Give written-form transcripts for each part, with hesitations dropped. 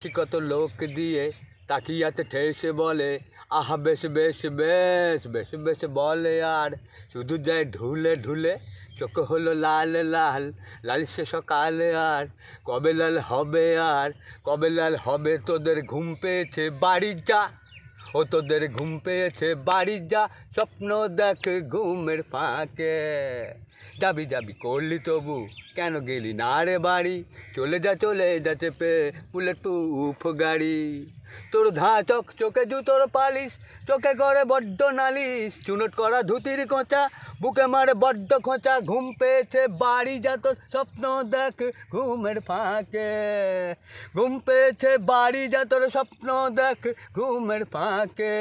দেখি কত লোক দিয়ে তাকিয়াতে ঠেসে বলে আহা বেশ বেশ বেশ বেশ বেশ বলে আর শুধু যায় ঢুলে ঢুলে চোখ হলো লাল লাল লাল সে সকালে আর কবে লাল হবে আর কবে লাল হবে তোদের ঘুম পেয়েছে বাড়ি যা ও তোদের ঘুম পেয়েছে বাড়ি যা স্বপ্ন দেখ ঘুমের ফাঁকে যাবি যাবি করলি তবু কেন গেলি না রে বাড়ি চলে যা চেপে বুলেট প্রুফ গাড়ি তোর চোখ চোখে জুতোর পালিশ চোখে করে বড্ড নালিশ চুনট করা ধুতির কোঁচা বুকে মারে বড্ড খোঁচা ঘুম পেয়েছে বাড়ি যা তোর স্বপ্ন দেখ ঘুমের ফাঁকে ঘুম পেয়েছে বাড়ি যা তোর স্বপ্ন দেখ ঘুমের ফাঁকে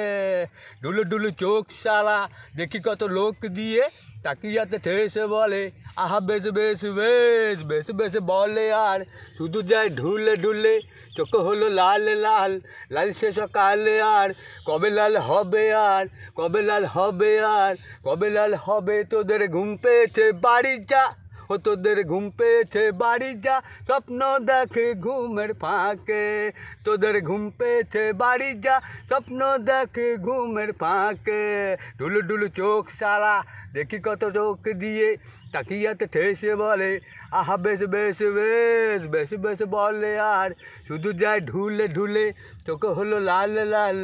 ডুলু ডুলু চোখ শালা দেখি কত লোক দিয়ে তাকিয়াতে ঠেসে বলে আহা বেশ বেশ বেশ বেশ বেশ বলে আর শুধু যায় ঢুলে ঢুলে চোখ হলো লাল লাল লাল সে সকালে আর কবে লাল হবে আর কবে লাল হবে আর কবে লাল হবে তোদের ঘুম পেয়েছে বাড়ি যা ও তোদের ঘুম পেয়েছে বাড়ি যা স্বপ্ন দেখে ঘুমের ফাঁকে তোদের ঘুম পেয়েছে বাড়ি যা স্বপ্ন দেখে ঘুমের ফাঁকে ডুলু ডুলু চোখ সারা দেখি কত চোখ দিয়ে তাকিয়াতে ঠেসে বলে আহা বেশ বেশ বেশ বেশ বেশ বলে আর শুধু যায় ঢুলে ঢুলে চোখ হলো লাল লাল